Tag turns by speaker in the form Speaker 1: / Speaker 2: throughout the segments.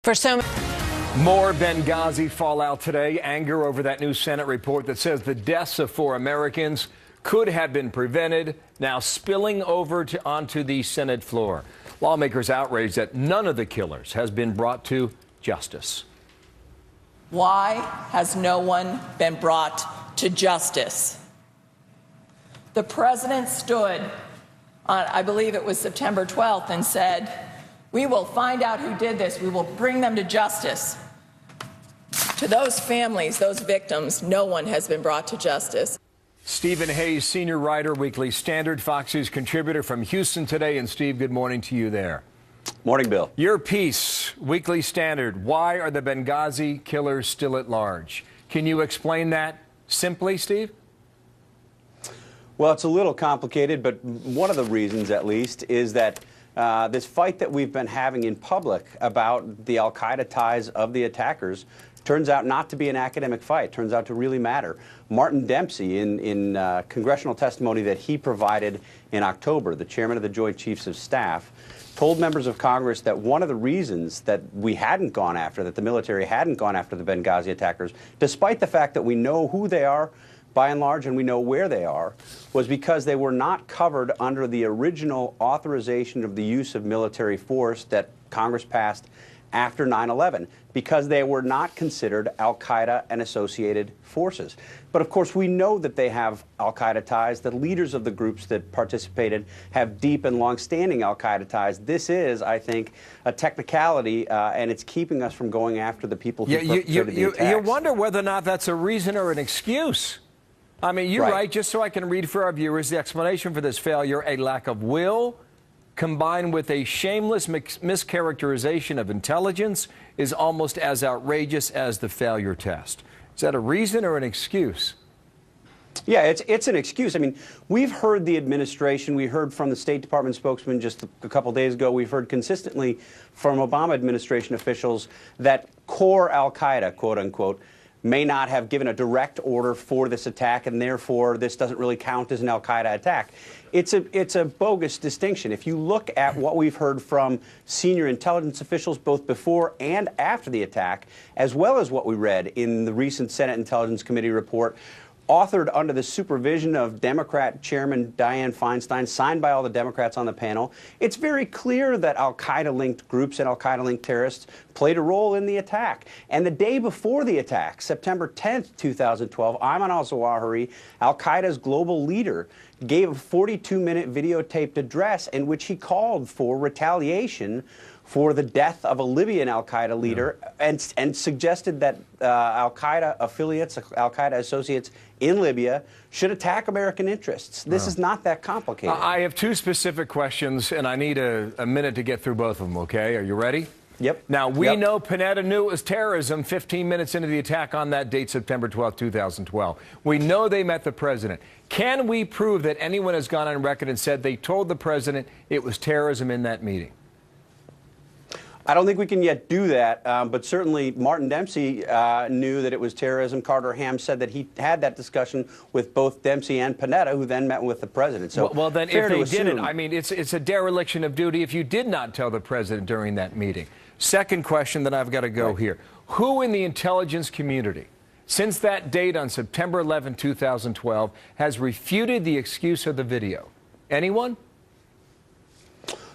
Speaker 1: For so
Speaker 2: More Benghazi fallout today. Anger over that new Senate report that says the deaths of 4 Americans could have been prevented, now spilling over onto the Senate floor. Lawmakers outraged that none of the killers has been brought to justice.
Speaker 3: Why has no one been brought to justice? The president stood on, I believe it was September 12th, and said, "We will find out who did this. We will bring them to justice." To those families, those victims, no one has been brought to justice.
Speaker 2: Stephen Hayes, senior writer, Weekly Standard, Fox News contributor from Houston today. And Steve, good morning to you there.
Speaker 4: Morning, Bill.
Speaker 2: Your piece, Weekly Standard, why are the Benghazi killers still at large? Can you explain that simply, Steve?
Speaker 4: Well, it's a little complicated, but one of the reasons, at least, is that this fight that we've been having in public about the al-Qaeda ties of the attackers turns out not to be an academic fight, turns out to really matter. Martin Dempsey, in congressional testimony that he provided in October, the chairman of the Joint Chiefs of Staff, told members of Congress that one of the reasons that we hadn't gone after, that the military hadn't gone after the Benghazi attackers, despite the fact that we know who they are, by and large, and we know where they are, was because they were not covered under the original authorization of the use of military force that Congress passed after 9/11, because they were not considered al-Qaeda and associated forces. But of course, we know that they have al-Qaeda ties. The leaders of the groups that participated have deep and long-standing al-Qaeda ties. This is, I think, a technicality, and it's keeping us from going after the people who perpetrated the attacks.
Speaker 2: You wonder whether or not that's a reason or an excuse. I mean, you write, just so I can read for our viewers, the explanation for this failure: a lack of will combined with a shameless mischaracterization of intelligence is almost as outrageous as the failure test. Is that a reason or an excuse?
Speaker 4: Yeah, it's an excuse. I mean, we've heard the administration, we heard from the State Department spokesman just a couple days ago, we've heard consistently from Obama administration officials that core al-Qaeda, quote unquote, may not have given a direct order for this attack, and therefore this doesn't really count as an al-Qaeda attack. It's a bogus distinction. If you look at what we've heard from senior intelligence officials both before and after the attack, as well as what we read in the recent Senate Intelligence Committee report, authored under the supervision of Democrat Chairman Dianne Feinstein, signed by all the Democrats on the panel, it's very clear that al-Qaeda-linked groups and al-Qaeda-linked terrorists played a role in the attack. And the day before the attack, September 10th, 2012, Ayman al-Zawahiri, al-Qaeda's global leader, gave a 42-minute videotaped address in which he called for retaliation for the death of a Libyan al-Qaeda leader, and suggested that al-Qaeda affiliates, al-Qaeda associates in Libya should attack American interests. This is not that complicated.
Speaker 2: I have 2 specific questions, and I need a minute to get through both of them, okay? Are you ready?
Speaker 4: Yep.
Speaker 2: Now, we know Panetta knew it was terrorism 15 minutes into the attack on that date, September 12, 2012. We know they met the president. Can we prove that anyone has gone on record and said they told the president it was terrorism in that meeting?
Speaker 4: I don't think we can yet do that, but certainly Martin Dempsey knew that it was terrorism. Carter Ham said that he had that discussion with both Dempsey and Panetta, who then met with the president. So,
Speaker 2: well, then if they didn't, I mean, it's a dereliction of duty if you did not tell the president during that meeting. Second question, then I've got to go here. Who in the intelligence community, since that date on September 11, 2012, has refuted the excuse of the video? Anyone?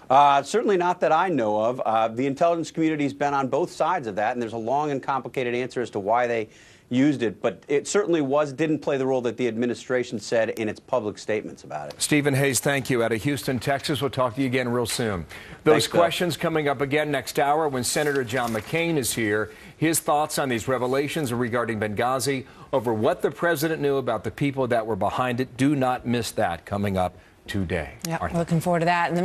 Speaker 4: Certainly not that I know of. The intelligence community's been on both sides of that, and there's a long and complicated answer as to why they used it. But it certainly didn't play the role that the administration said in its public statements about it.
Speaker 2: Stephen Hayes, thank you. Out of Houston, Texas. We'll talk to you again real soon. Those questions coming up again next hour when Senator John McCain is here. His thoughts on these revelations regarding Benghazi, over what the president knew about the people that were behind it. Do not miss that coming up today.
Speaker 1: Yeah, looking forward to that.